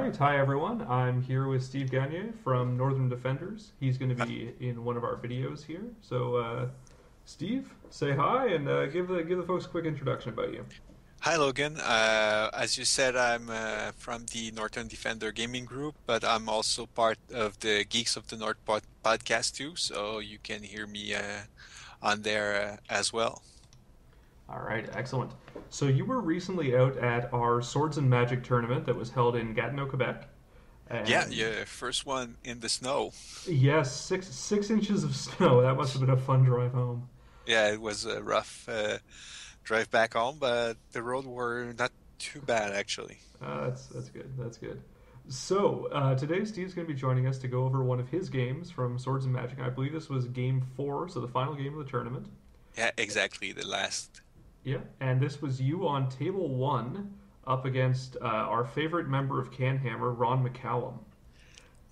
right. Hi, everyone. I'm here with Steve Gagne from Northern Defenders. He's going to be in one of our videos here. So, Steve, say hi and give the folks a quick introduction about you. Hi, Logan. As you said, I'm from the Northern Defender Gaming Group, but I'm also part of the Geeks of the North podcast too, so you can hear me on there as well. All right, excellent. So, you were recently out at our Swords and Magic tournament that was held in Gatineau, Quebec. Yeah, And yeah, first one in the snow. yes, six inches of snow. That must have been a fun drive home. Yeah, it was a rough drive back home, but the road were not too bad actually. That's good. That's good. So today Steve's going to be joining us to go over one of his games from Swords and Magic. I believe this was Game Four, so the final game of the tournament. Yeah, exactly. The last. Yeah, and this was you on table one up against our favorite member of Canhammer, Ron McCallum.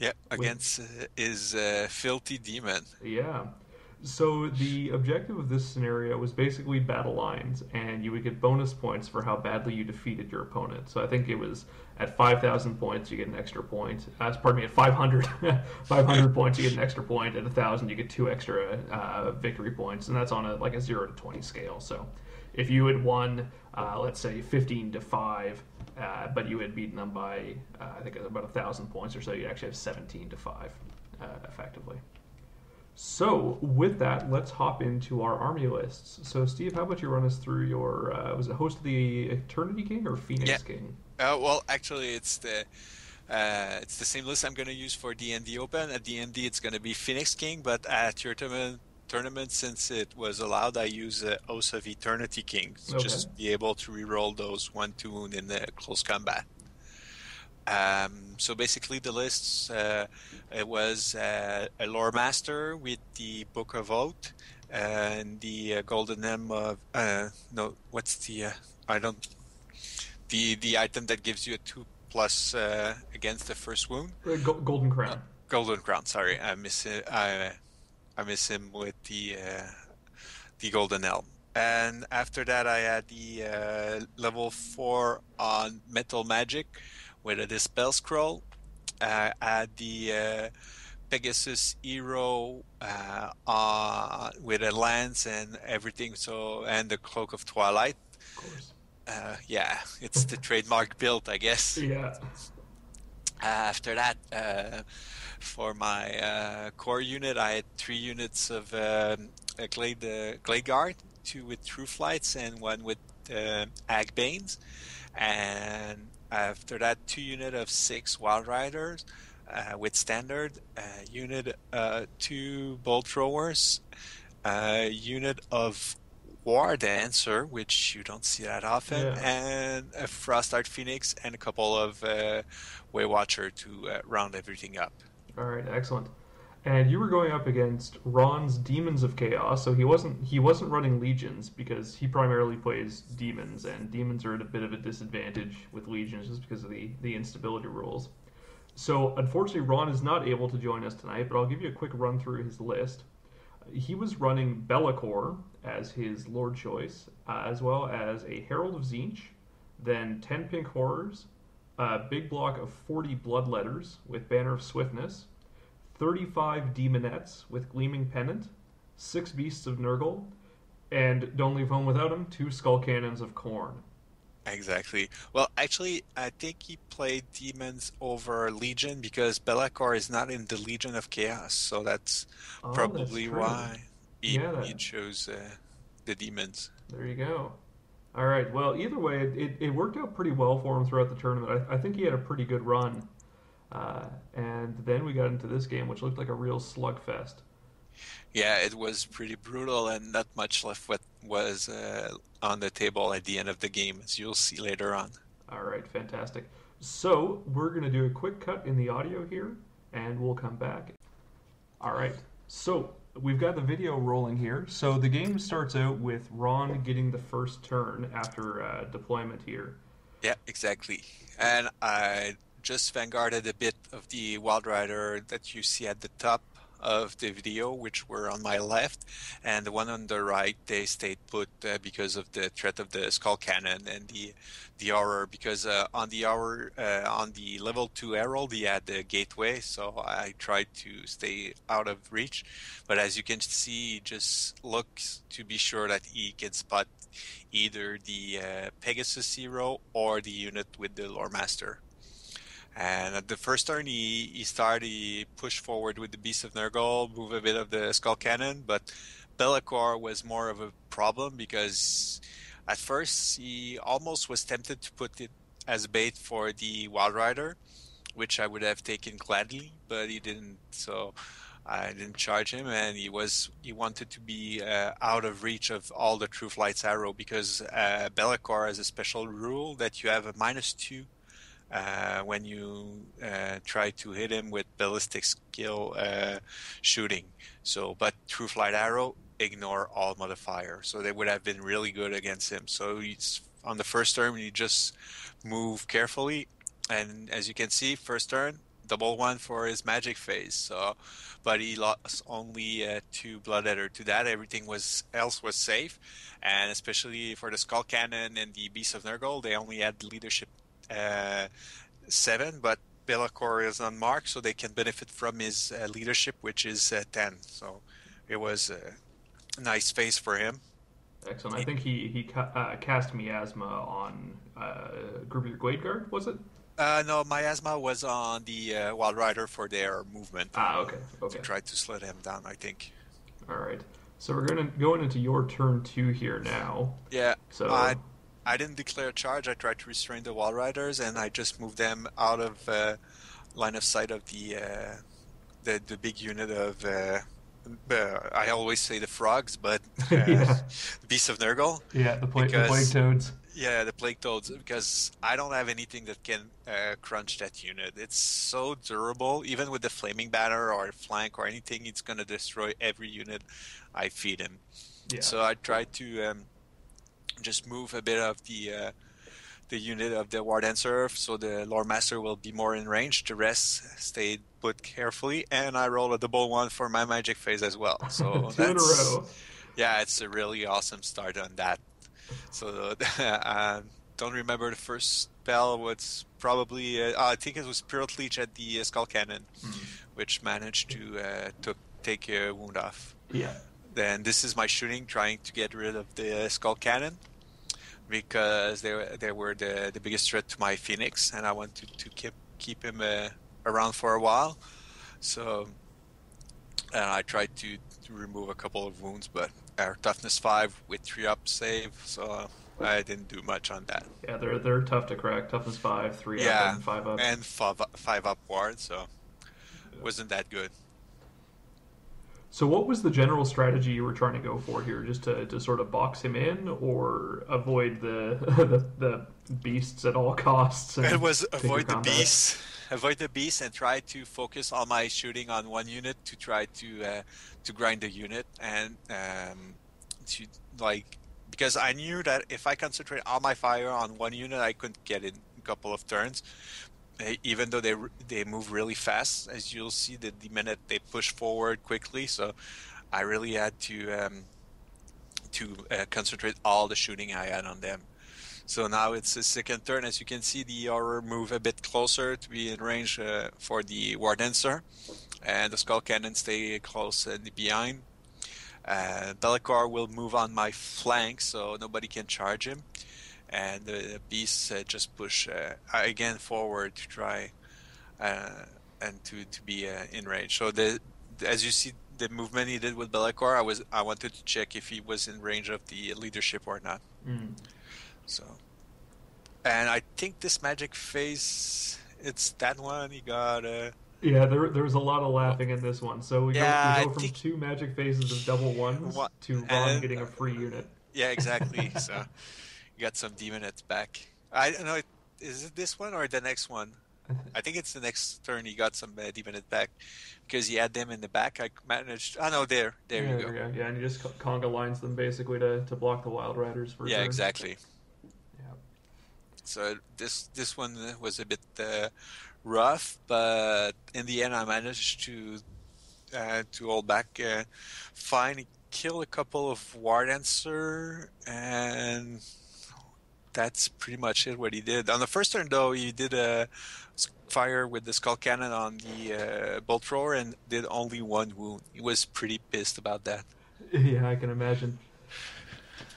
Yeah, With against is Filthy Demon. yeah, so the objective of this scenario was basically battle lines, and you would get bonus points for how badly you defeated your opponent. So I think it was at 5,000 points you get an extra point. Pardon me, at 500, 500 points you get an extra point. At 1,000 you get two extra victory points, and that's on a 0 to 20 scale. So if you had won, let's say 15 to 5, but you had beaten them by I think about 1,000 points or so, you actually have 17 to 5, effectively. So, with that, let's hop into our army lists. So, Steve, how about you run us through your, was it Host of the Eternity King or Yeah. Phoenix King? Well, actually, it's the same list I'm going to use for D&D Open. At D&D, it's going to be Phoenix King, but at your tournament, since it was allowed, I use Oath of Eternity King to Okay. just be able to reroll those 1-2 wound in the close combat. So basically, the lists it was a lore master with the Book of Oath and the Golden Em of no, what's the I don't the item that gives you a 2+ against the first wound. Golden Uh, Crown. Golden Crown. Sorry, I miss it. I miss him with the Golden Elm. And after that, I had the level 4 on Metal Magic with a Dispel Scroll. I had the Pegasus Hero with a lance and everything, so and the Cloak of Twilight. Of course. Yeah, it's the trademark build, I guess. Yeah. After that, for my core unit, I had 3 units of a Glade Guard, 2 with True Flights and 1 with Agbanes. And after that, 2 unit of 6 Wild Riders with Standard, unit 2 Bolt Throwers, unit of War Dancer, which you don't see that often, Yeah. and a Frostart Phoenix, and a couple of Way Watcher to round everything up. All right, excellent. And you were going up against Ron's Demons of Chaos, so he wasn't running legions because he primarily plays demons, and demons are at a bit of a disadvantage with legions just because of the instability rules. So unfortunately, Ron is not able to join us tonight, but I'll give you a quick run through his list. He was running Be'lakor as his lord choice, as well as a Herald of Tzeentch, then 10 Pink Horrors, a big block of 40 Bloodletters with Banner of Swiftness, 35 Demonettes with Gleaming Pennant, 6 Beasts of Nurgle, and don't leave home without him, 2 Skull Cannons of Khorne. Exactly. Well, actually, I think he played Demons over Legion because Be'lakor is not in the Legion of Chaos, so that's Oh, that's probably true. why Yeah, he chose the Demons. there you go. All right. Well, either way, it worked out pretty well for him throughout the tournament. I think he had a pretty good run. And then we got into this game, which looked like a real slugfest. Yeah, it was pretty brutal and not much left what was on the table at the end of the game, as you'll see later on. All right, fantastic. So we're going to do a quick cut in the audio here, and we'll come back. All right. So we've got the video rolling here. So the game starts out with Ron getting the first turn after deployment here. Yeah, exactly. And I just vanguarded a bit of the Wild Rider that you see at the top of the video, which were on my left, and the one on the right, they stayed put because of the threat of the skull cannon and the horror. Because on the horror, on the level 2 herald, he had the gateway, so I tried to stay out of reach. But as you can see, he just looks to be sure that he can spot either the Pegasus hero or the unit with the lore master. And at the first turn, he pushed forward with the Beast of Nurgle, move a bit of the Skull Cannon, but Be'lakor was more of a problem because at first he almost was tempted to put it as bait for the Wild Rider, which I would have taken gladly, but he didn't. So I didn't charge him, and he wanted to be out of reach of all the True Flight's arrow because Be'lakor has a special rule that you have a -2 when you try to hit him with ballistic skill shooting. So, but True Flight Arrow ignore all modifier, so they would have been really good against him. So on the first turn, you just move carefully, and as you can see, first turn double 1 for his magic phase. So, but he lost only 2 Bloodletter to that. Everything else was safe, and especially for the Skull Cannon and the Beast of Nurgle, they only had leadership 7, but Be'lakor is unmarked, so they can benefit from his leadership, which is 10. So it was a nice phase for him. Excellent. I think he cast Miasma on Groupier Gladeguard, was it? No, Miasma was on the Wild Rider for their movement. Okay. To try to slow him down, I think. All right. So we're going into your turn 2 here now. Yeah. So I didn't declare a charge. I tried to restrain the Wild Riders, and I just moved them out of line of sight of the big unit of. I always say the frogs, but yeah. The Beast of Nurgle. Yeah, the plague toads. Yeah, the plague toads, because I don't have anything that can crunch that unit. It's so durable. Even with the flaming banner or flank or anything, it's going to destroy every unit I feed him. Yeah. So I tried to just move a bit of the unit of the Warden Serf, so the Lore Master will be more in range. The rest stayed put carefully, and I rolled a double 1 for my magic phase as well. So 2 in a row. Yeah, it's a really awesome start on that. So don't remember the first spell. Was probably I think it was Spirit Leech at the Skull Cannon, which managed to take a wound off. Yeah. Then this is my shooting, trying to get rid of the Skull Cannon because they were the biggest threat to my Phoenix, and I wanted to keep him around for a while. So I tried to remove a couple of wounds, but our toughness 5 with 3 up save, so I didn't do much on that. Yeah, they're tough to crack. Toughness 5, 3 up, and 5 up. And 5 up ward, so wasn't that good. So what was the general strategy you were trying to go for here? Just to sort of box him in, or avoid the beasts at all costs? It was avoid the beasts. Avoid the beast and try to focus all my shooting on one unit to try to grind the unit and to because I knew that if I concentrate all my fire on one unit, I couldn't get in a couple of turns. Even though they move really fast, as you'll see, the minute they push forward quickly, so I really had to concentrate all the shooting I had on them. So now it's the second turn. As you can see, the horror move a bit closer to be in range for the Wardenser, and the Skull Cannon stay close behind. Be'lakor will move on my flank, so nobody can charge him. And the beasts just push again forward to try and to be in range. So as you see, the movement he did with Be'lakor, I wanted to check if he was in range of the leadership or not. So, and I think this magic phase, it's that one. He got yeah, there was a lot of laughing in this one. So we go from 2 magic phases of double 1s to Ron getting a free unit. Yeah, exactly. So you got some demonettes back. I don't know. Is it this one or the next one? I think it's the next turn. He got some demonette back because he had them in the back. I managed. Oh no, there you go. Yeah, and you just conga lines them basically to block the Wild Riders for. Yeah, exactly. Yeah. So this one was a bit rough, but in the end, I managed to to hold back. Fine, he killed a couple of War Dancer, and that's pretty much it. What he did on the first turn, though, he did a fire with the Skull Cannon on the bolt thrower and did only one wound. He was pretty pissed about that. Yeah, I can imagine.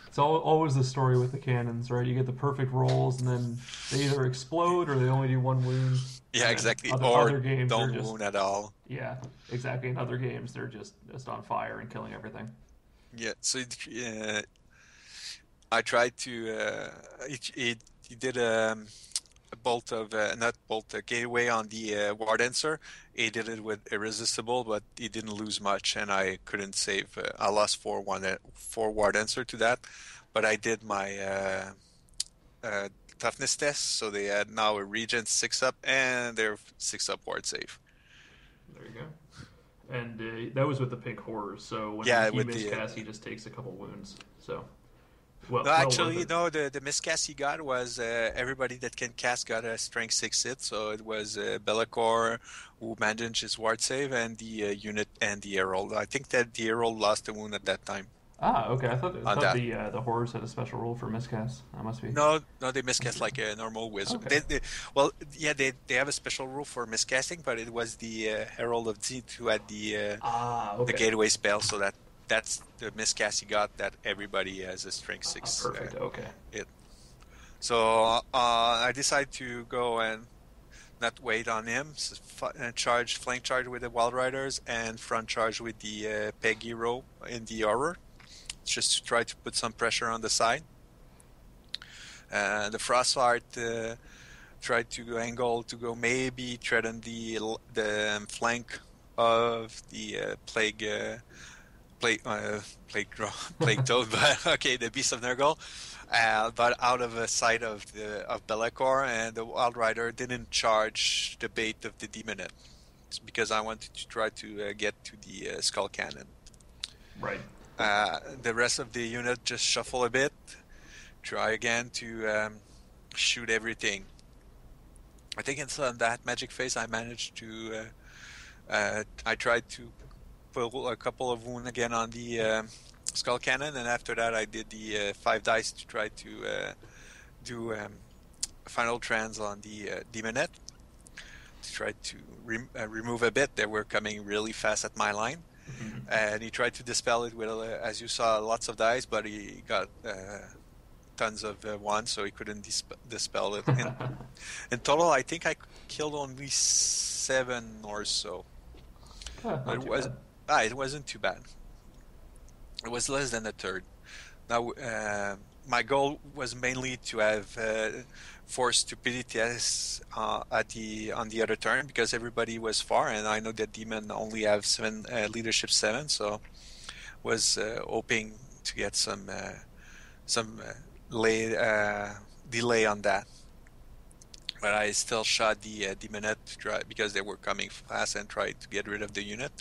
It's always the story with the cannons, right? You get the perfect rolls, and then they either explode or they only do one wound. Yeah, exactly. Other games don't just, wound at all. Yeah, exactly. In other games, they're just on fire and killing everything. Yeah, so I tried to. He did a bolt of not bolt a gateway on the War Dancer. He did it with irresistible, but he didn't lose much, and I couldn't save. I lost 4 War Dancer to that, but I did my toughness test, so they had now a Regent 6-up, and they're 6-up ward save. There you go. And that was with the pink horrors, so when he miscasts, he just takes a couple wounds. So. No, actually, no. The miscast he got was everybody that can cast got a strength 6 hit. So it was Be'lakor who managed his ward save, and the unit and the Herald. I think that the Herald lost a wound at that time. Ah, okay. I thought the horrors had a special rule for miscast. That must be. No, they miscast like a normal wizard. Okay. They have a special rule for miscasting, but it was the Herald of Zed who had the gateway spell, so that's the miscast he got, that everybody has a strength 6. Perfect, okay. So I decided to go and not wait on him, flank charge with the Wild Riders and front charge with the Peg Hero in the Horror, just to try to put some pressure on the side. The Frostheart tried to angle to go maybe threaten the flank of the Plague Toad, but okay, the Beast of Nurgle, but out of sight of Be'lakor, and the Wild Rider didn't charge the bait of the Demonette. It's because I wanted to try to get to the Skull Cannon. Right. The rest of the unit just shuffle a bit, try again to shoot everything. I think it's on that magic phase I managed to. I tried to a couple of wounds again on the Skull Cannon, and after that I did the 5 dice to try to do final trans on the Demonette to try to remove a bit. They were coming really fast at my line, and he tried to dispel it with, as you saw, lots of dice, but he got tons of ones, so he couldn't dispel it. In total, I think I killed only 7 or so. It wasn't too bad. It was less than a third. Now, my goal was mainly to have force stupidity on the other turn, because everybody was far, and I know that Demon only have 7 leadership 7, so was hoping to get some delay on that. But I still shot the Demonette because they were coming fast and tried to get rid of the unit.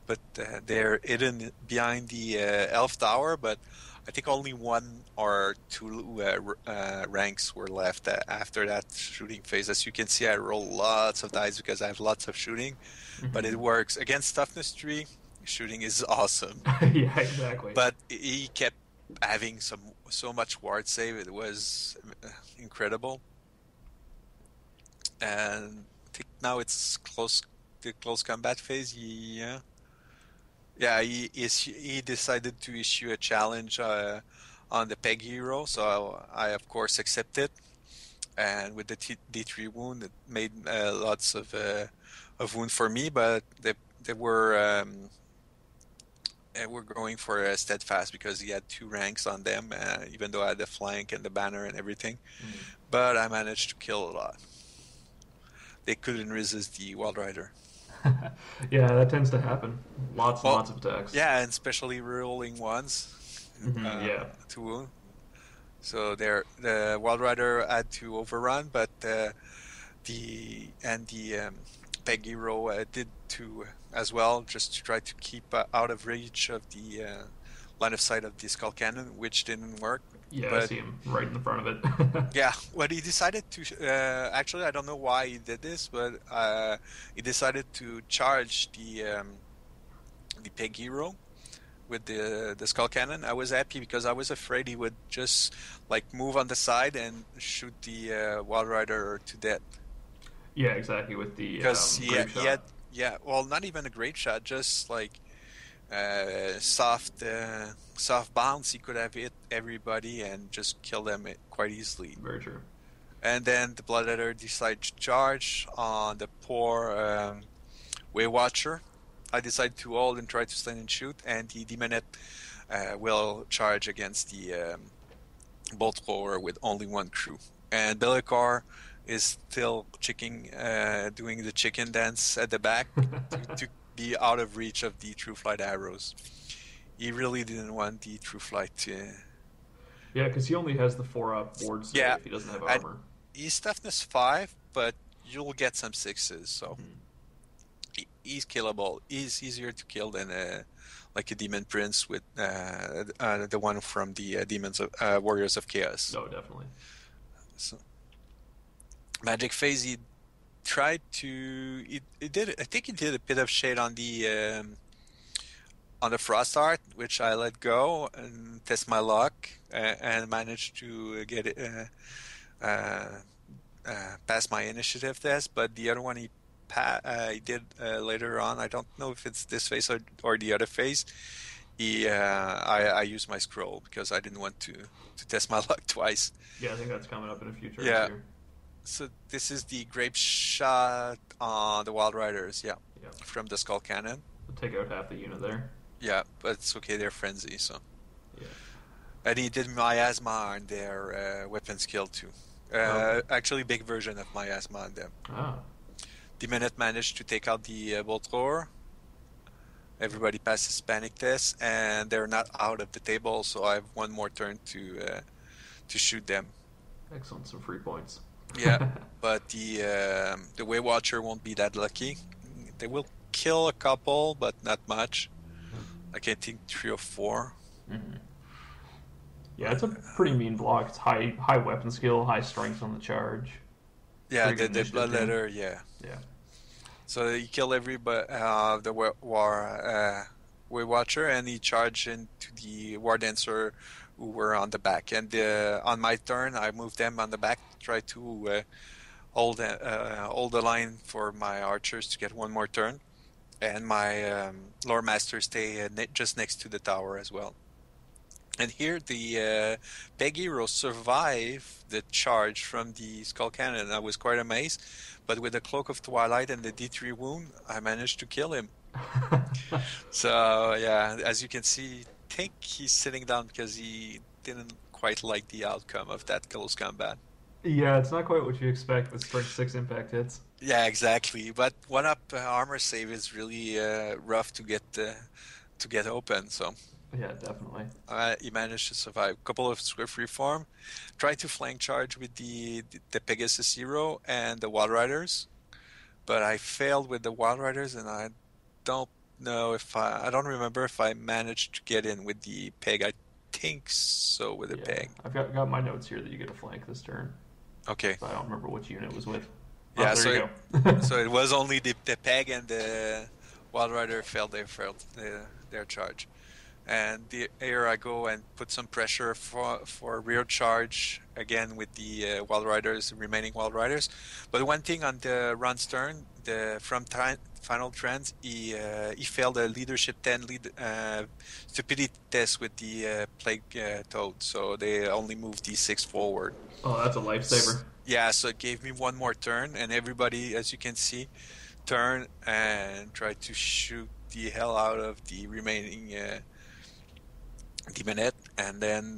But they're hidden behind the Elf Tower, but I think only 1 or 2 ranks were left after that shooting phase. As you can see, I roll lots of dice because I have lots of shooting, but it works. Against Toughness 3, shooting is awesome. Yeah, exactly. But he kept having so much ward save, it was incredible. And I think now it's the close combat phase. He decided to issue a challenge on the Peg Hero, so I of course accepted. And with the D3 wound, it made lots of wound for me, but they were going for a steadfast because he had 2 ranks on them, even though I had the flank and the banner and everything. But I managed to kill a lot. They couldn't resist the Wild Rider. Yeah, that tends to happen. Lots of attacks. Yeah, and especially rolling ones. To wound. So the Wild Rider had to overrun, but the Peg Hero did too as well, just to try to keep out of reach of the line of sight of the Skull Cannon, which didn't work. Yeah, I see him right in the front of it. Yeah, what he decided to... actually, I don't know why he did this, but he decided to charge the the pig hero with the skull cannon. I was happy because I was afraid he would just like move on the side and shoot the Wild Rider to death. Yeah, exactly. With the Because grape he had shot. yeah, well, not even a great shot, just like soft bounce. He could have hit everybody and just kill them quite easily. Very true. And then the Bloodletter decided to charge on the poor Way Watcher. I decided to hold and try to stand and shoot, and the Demonette will charge against the bolt thrower with only one crew. And Bellicar is still doing the chicken dance at the back to be out of reach of the True Flight arrows. He really didn't want the True Flight to... Yeah, because he only has the 4-up ward save. Yeah, He doesn't have and armor. he's toughness 5, but you'll get some 6s, so he's killable. He's easier to kill than like a Demon Prince with the one from the Warriors of Chaos. No, definitely. So, Magic Phase, he tried to... He did. I think he did a bit of shade on the Frost Art, which I let go and test my luck and managed to get it pass my initiative test. But the other one he did later on. I don't know if it's this phase or the other phase. I used my scroll because I didn't want to test my luck twice. Yeah, I think that's coming up in a future here. So this is the grape shot on the Wild Riders, from the Skull Cannon. We'll take out half the unit there. Yeah, but it's okay, they're frenzy, so. Yeah. And he did Miasma on their weapon skill too. Actually, big version of Miasma on them. The Minute managed to take out the bolt thrower. Everybody passes panic test, and they're not out of the table, so I have one more turn to shoot them. Excellent, some free points. Yeah, but the Way Watcher won't be that lucky. They will kill a couple, but not much. Like I think 3 or 4. Mm-hmm. Yeah, it's a pretty mean block. It's high weapon skill, high strength on the charge. Yeah, the Bloodletter, Yeah. So he killed everybody, the Way Watcher, and he charged into the War Dancer who were on the back. And on my turn, I moved them on the back, try to hold the line for my archers to get one more turn. And my Lore Master stay just next to the tower as well. And here the Peg Hero survived the charge from the Skull Cannon. I was quite amazed. But with the Cloak of Twilight and the D3 wound, I managed to kill him. So, yeah, as you can see, I think he's sitting down because he didn't quite like the outcome of that close combat. Yeah, it's not quite what you expect with strength 6 impact hits. Yeah, exactly. But 1-up armor save is really rough to get open, so... Yeah, definitely. He managed to survive. A couple of Swift Reform. Tried to flank charge with the Pegasus Hero and the Wild Riders. But I failed with the Wild Riders, and I don't know if I don't remember if I managed to get in with the Peg. I think so with the Peg. I've got my notes here that you get a flank this turn. Okay. So I don't remember which unit it was with. Yeah, there you go. So it was only the Peg and the Wild Rider failed their charge. And here I go and put some pressure for rear charge again with the Wild Riders, remaining Wild Riders. But one thing on the Ron's turn, from Final Trends, he failed a Leadership 10 stupidity test with the Plague Toad, so they only moved D6 forward. Oh, that's a lifesaver. Yeah, so it gave me one more turn, and everybody, as you can see, turn and try to shoot the hell out of the remaining Demonette, and then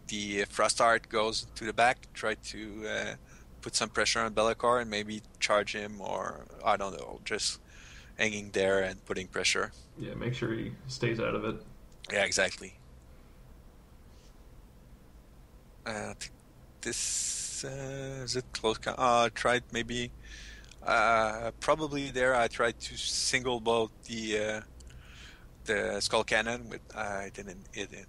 the Frost Art goes to the back, try to put some pressure on Bellicar and maybe charge him, or I don't know, just hanging there and putting pressure. Yeah, make sure he stays out of it. Yeah, exactly. This is it close? Tried maybe probably there. I tried to single bolt the Skull Cannon, but I didn't hit it.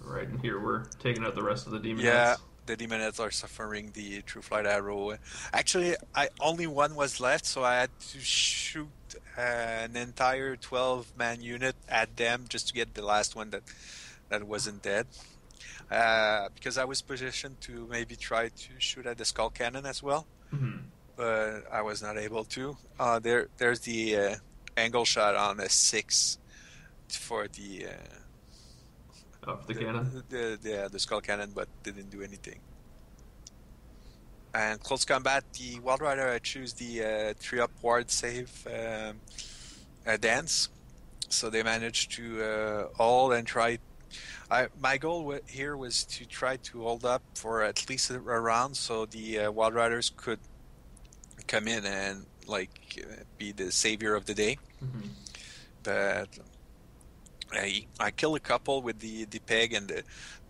Right, and here we're taking out the rest of the Demonettes. Yeah, the Demonettes are suffering the True Flight arrow. Actually, only one was left, so I had to shoot an entire 12-man unit at them just to get the last one that wasn't dead. Because I was positioned to maybe try to shoot at the skull cannon as well, but I was not able to. There's the angle shot on a 6 for the cannon. The skull cannon, but didn't do anything. And close combat, the Wild Rider, I choose the 3-up ward save dance. So they managed to hold and try. My goal here was to try to hold up for at least a round, so the Wild Riders could come in and be the savior of the day. But I killed a couple with the peg and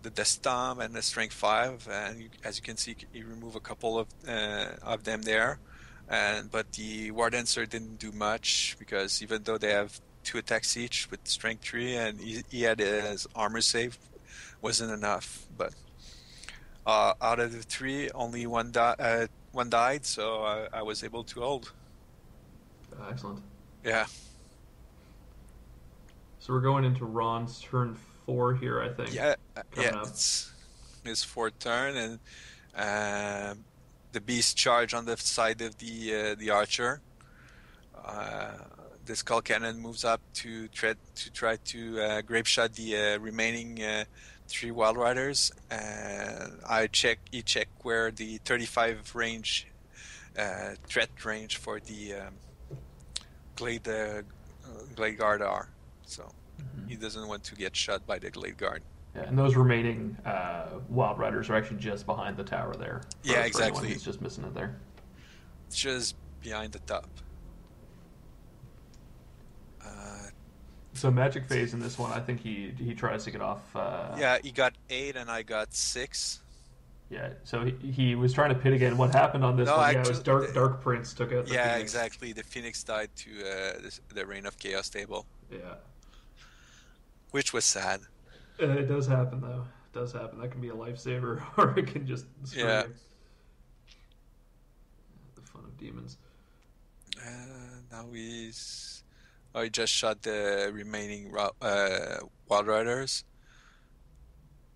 the stomp and the strength 5, and as you can see, you remove a couple of them there. But the War Dancer didn't do much, because even though they have 2 attacks each with strength 3, and he had his armor save, wasn't enough. But out of the 3, only one died, so I was able to hold. Excellent. Yeah. So we're going into Ron's turn 4 here, I think. Yeah. It's his 4th turn, and the beast charge on the side of the archer. The skull cannon moves up to try to grape shot the remaining 3 Wild Riders, and he check where the 35 range threat range for the Glade Guard are. So he doesn't want to get shot by the Glade Guard. Yeah, and those remaining Wild Riders are actually just behind the tower there. Yeah, exactly. He's just missing it there. Just behind the top. So magic phase in this one, I think he tries to get off. Yeah, he got 8 and I got 6. Yeah, so he was trying to pit again. What happened on this one? Actually, it was Dark Prince took out the Phoenix. Exactly. The Phoenix died to the Reign of Chaos table. Yeah. Which was sad. It does happen, though. It does happen. That can be a lifesaver, or it can just screw you. The fun of demons. Now I just shot the remaining Wild Riders,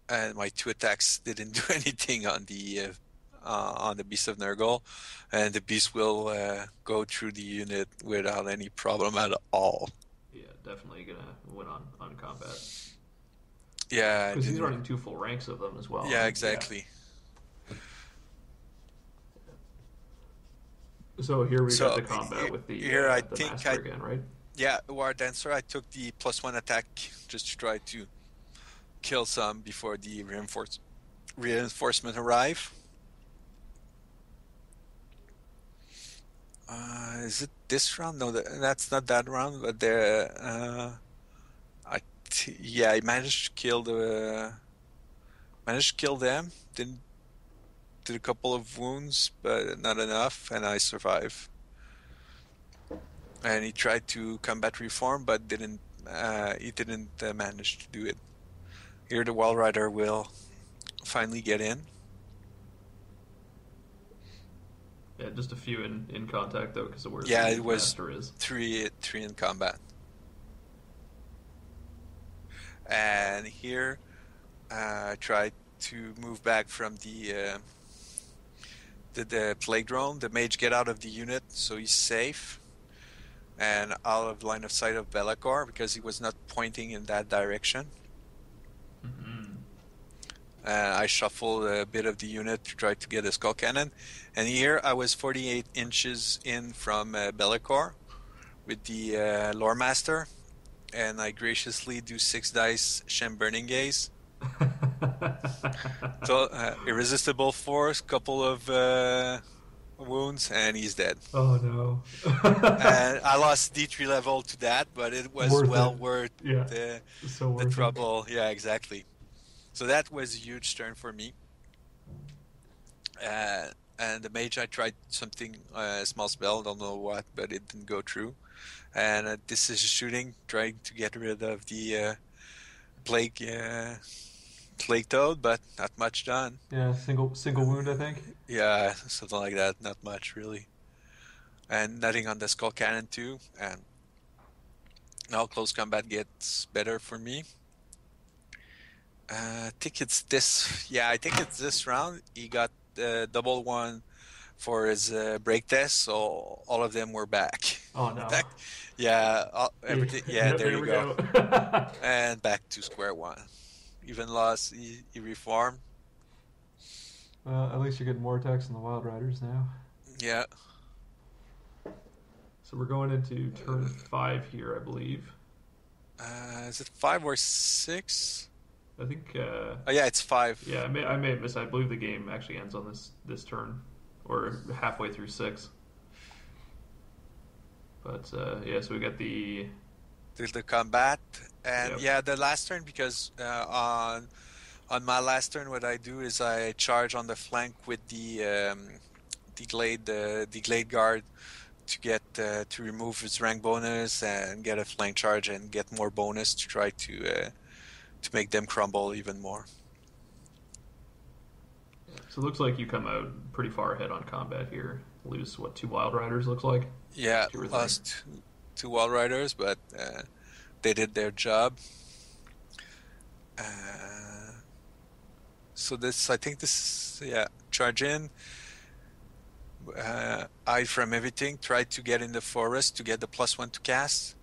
and my 2 attacks didn't do anything on the Beast of Nurgle, and the Beast will go through the unit without any problem at all. Yeah, definitely gonna win on combat. Yeah, because he's running 2 full ranks of them as well. Yeah, exactly. Yeah. So here we got the combat with the Master again, right? Yeah, War Dancer. I took the +1 attack just to try to kill some before the reinforcement arrive. Is it this round? No, that's not that round. But I managed to kill them. Did a couple of wounds, but not enough, and I survived. And he tried to combat reform, but he didn't manage to do it. Here the Wild Rider will finally get in. Yeah, just a few in contact though, because of where it was Master is. Three in combat. And here I tried to move back from the plague drone. The mage get out of the unit, so he's safe and out of line of sight of Be'lakor because he was not pointing in that direction. I shuffled a bit of the unit to try to get a skull cannon, and here I was 48 inches in from Be'lakor with the Lore Master, and I graciously do 6 dice Shem Burning Gaze. So irresistible force, couple of wounds, and he's dead. Oh no! And I lost D3 level to that, but it was worth the trouble. Yeah, exactly. So that was a huge turn for me. And the mage, I tried something, a small spell, don't know what, but it didn't go through. And this is shooting, trying to get rid of the plague toad, but not much done. Yeah, single wound, I think. Yeah, something like that. Not much, really. and nothing on the skull cannon too. And now close combat gets better for me. I think it's this. Yeah, I think it's this round. He got double one for his break test, so all of them were back. Oh no. Yeah, everything. Yeah, there There you we go. go. And back to square one. Even lost, he reformed. Well, at least you're getting more attacks than the Wild Riders now. Yeah. So we're going into turn 5 here, I believe. Is it 5 or 6? I think. Oh yeah, it's 5. Yeah, I may have missed. I believe the game actually ends on this turn, or halfway through 6. But yeah, so we got the combat, and Yep. yeah, the last turn, because on my last turn, what I do is I charge on the flank with the glade guard to get to remove his rank bonus and get a flank charge and get more bonus to try to make them crumble even more. So it looks like you come out pretty far ahead on combat here. Lose what, 2 Wild Riders looks like? Yeah, 2 or 3. lost two Wall Riders, but they did their job. So this, I think this, yeah, charge in, hide from everything, try to get in the forest to get the +1 to cast,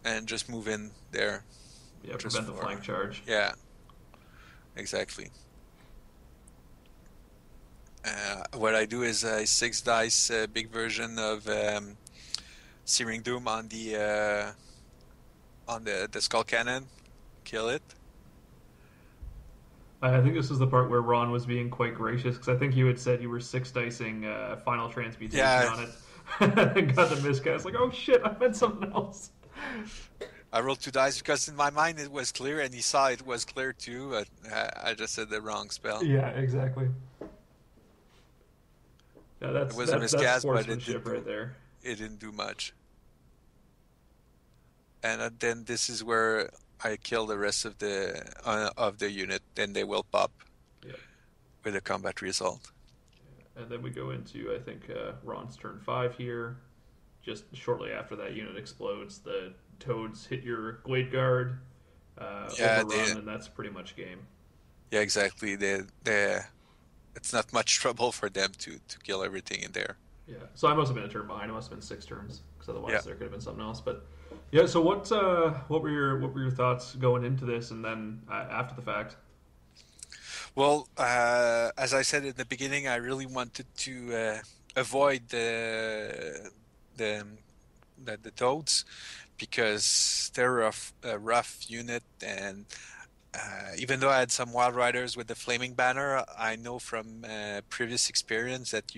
and just move in there. Yeah, prevent the flank charge. Yeah, exactly. What I do is a 6 dice big version of Searing Doom on the skull cannon, kill it. I think this is the part where Ron was being quite gracious, because I think you had said you were 6 dicing Final Transmutation on it. And got the miscast. Like, oh shit, I meant something else. I rolled 2 dice because in my mind it was clear, and he saw it was clear too, but I just said the wrong spell. Yeah, exactly. Yeah, It was a miscast, but right there. It didn't do much. And then this is where I kill the rest of the unit, then they will pop with a combat result. And then we go into, I think, Ron's turn 5 here. Just shortly after that unit explodes, the toads hit your Glade Guard, overrun, and that's pretty much game. Yeah, exactly. It's not much trouble for them to kill everything in there. Yeah, so I must have been a turn behind. It must have been 6 turns, because otherwise there could have been something else. But yeah, so what were your thoughts going into this, and then after the fact? Well, as I said in the beginning, I really wanted to avoid the toads, because they're a rough unit, and even though I had some Wild Riders with the Flaming Banner, I know from previous experience that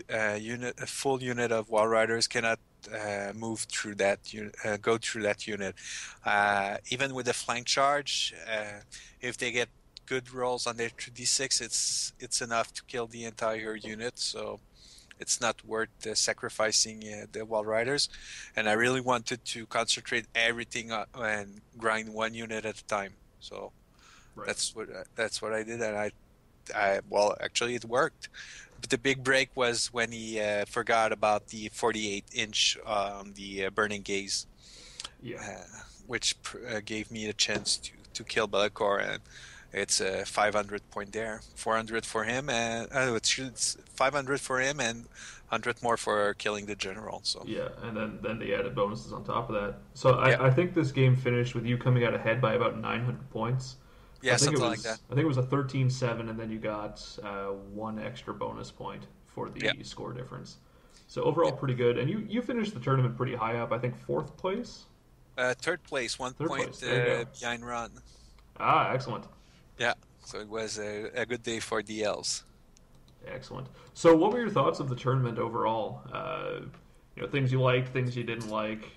a full unit of Wild Riders cannot move through that go through that unit. Even with the flank charge, if they get good rolls on their 2d6, it's enough to kill the entire unit. So it's not worth sacrificing the Wild Riders. And I really wanted to concentrate everything and grind one unit at a time. So that's what I did, and I well, actually it worked. But the big break was when he forgot about the 48-inch the Burning Gaze, which gave me a chance to kill Be'lakor, and it's a 500 point there, 400 for him, and it's 500 for him and 100 more for killing the general. So yeah, and then the added bonuses on top of that. So I think this game finished with you coming out ahead by about 900 points. Yeah, something like that. I think it was a 13-7, and then you got 1 extra bonus point for the score difference. So overall, pretty good. And you finished the tournament pretty high up. I think 4th place. 3rd place, 1 point behind Ron. Ah, excellent. Yeah, so it was a good day for the Elves. Excellent. So what were your thoughts of the tournament overall? Things you liked, things you didn't like.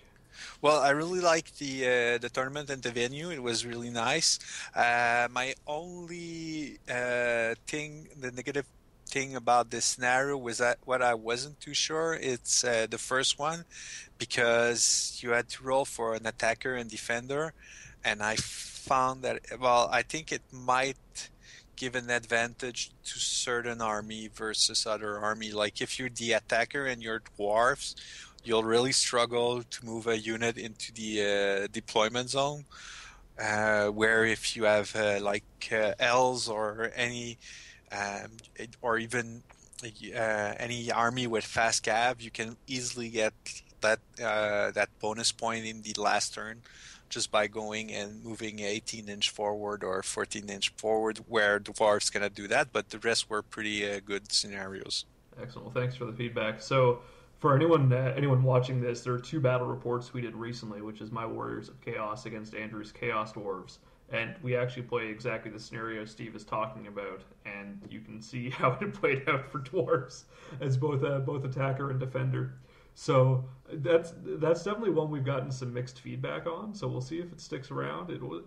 Well, I really liked the tournament and the venue. It was really nice. My only the negative thing about this scenario was that what I wasn't too sure. It's the first one, because you had to roll for an attacker and defender, and I found that, well, I think it might give an advantage to certain army versus other army. Like if you're the attacker and you're dwarves, you'll really struggle to move a unit into the deployment zone. Where if you have elves or any or even any army with fast cav, you can easily get that bonus point in the last turn just by going and moving 18-inch forward or 14-inch forward, where dwarves cannot do that, but the rest were pretty good scenarios. Excellent. Well, thanks for the feedback. So, for anyone watching this, there are 2 battle reports we did recently, which is my Warriors of Chaos against Andrew's Chaos Dwarves, and we actually play exactly the scenario Steve is talking about, and you can see how it played out for dwarves as both attacker and defender. So that's definitely one we've gotten some mixed feedback on. So we'll see if it sticks around. It'll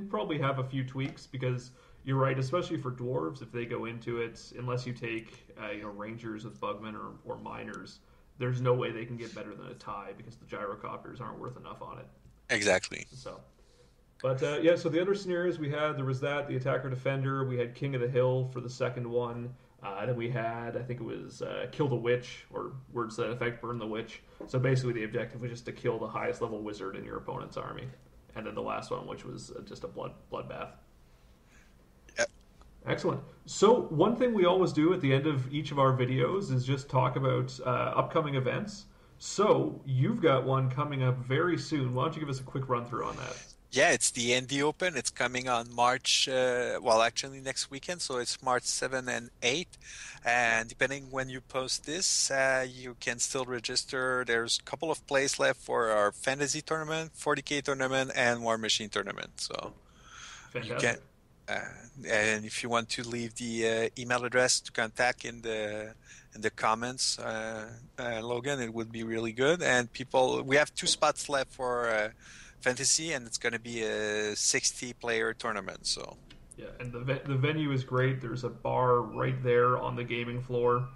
probably have a few tweaks because you're right, especially for dwarves, if they go into it, unless you take rangers with bugmen or miners, there's no way they can get better than a tie because the gyrocopters aren't worth enough on it. Exactly. So, but so the other scenarios we had, there was the attacker defender. We had King of the Hill for the second one. Then we had, I think it was kill the witch, or words to that effect, burn the witch. So basically the objective was just to kill the highest level wizard in your opponent's army. And then the last one, which was just a bloodbath. Yep. Excellent. So one thing we always do at the end of each of our videos is just talk about upcoming events. So you've got one coming up very soon. Why don't you give us a quick run through on that? Yeah, it's the Indie Open. It's coming on March, actually next weekend, so it's March 7 and 8. And depending when you post this, you can still register. There's a couple of places left for our Fantasy Tournament, 40K Tournament, and War Machine Tournament. So Fantastic. You can, and if you want to leave the email address to contact in the comments, Logan, it would be really good. And we have 2 spots left for Fantasy, and it's going to be a 60-player tournament. So yeah, and the venue is great. There's a bar right there on the gaming floor.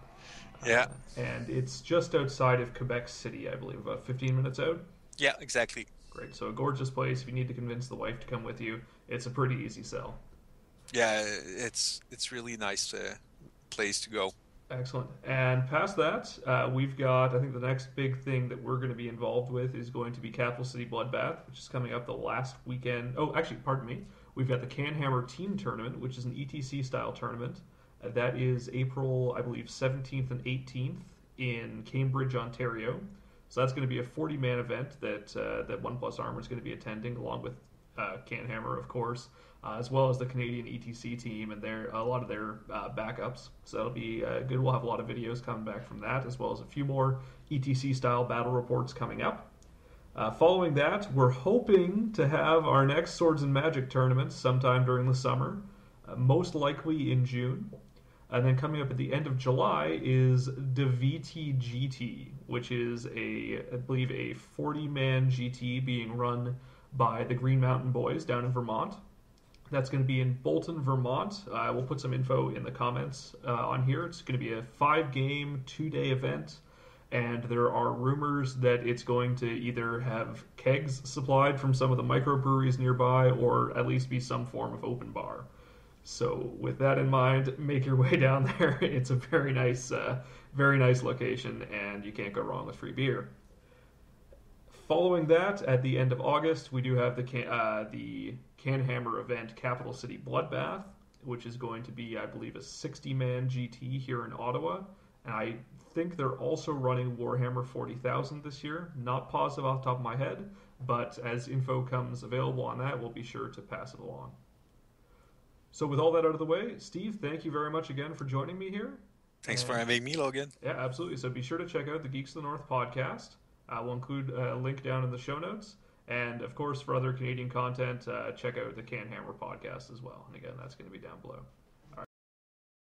Yeah, and it's just outside of Quebec City, I believe, about 15 minutes out. Yeah, exactly. Great. So a gorgeous place. If you need to convince the wife to come with you, it's a pretty easy sell. Yeah, it's really nice place to go. Excellent. And past that, we've got, I think the next big thing that we're going to be involved with is going to be Capital City Bloodbath, which is coming up the last weekend. Oh, actually, pardon me. We've got the Canhammer Team Tournament, which is an ETC-style tournament. That is April, I believe, 17th and 18th in Cambridge, Ontario. So that's going to be a 40-man event that One Plus Armor is going to be attending, along with Canhammer, of course, as well as the Canadian ETC team and a lot of their backups. So that'll be good. We'll have a lot of videos coming back from that, as well as a few more ETC-style battle reports coming up. Following that, we're hoping to have our next Swords and Magic tournament sometime during the summer, most likely in June. And then coming up at the end of July is the VTGT, which is I believe a 40-man GT being run by the Green Mountain Boys down in Vermont. That's going to be in Bolton, Vermont. We'll put some info in the comments on here. It's going to be a 5-game, 2-day event, and there are rumors that it's going to either have kegs supplied from some of the microbreweries nearby, or at least be some form of open bar. So with that in mind, make your way down there. It's a very nice location, and you can't go wrong with free beer. Following that, at the end of August, we do have the Canhammer event, Capital City Bloodbath, which is going to be, I believe, a 60-man GT here in Ottawa. And I think they're also running Warhammer 40,000 this year. Not positive off the top of my head, but as info comes available on that, we'll be sure to pass it along. So with all that out of the way, Steve, thank you very much again for joining me here. Thanks for having me, Logan. Yeah, absolutely. So be sure to check out the Geeks of the North podcast. We'll include a link down in the show notes. And, of course, for other Canadian content, check out the Canhammer podcast as well. And, again, that's going to be down below.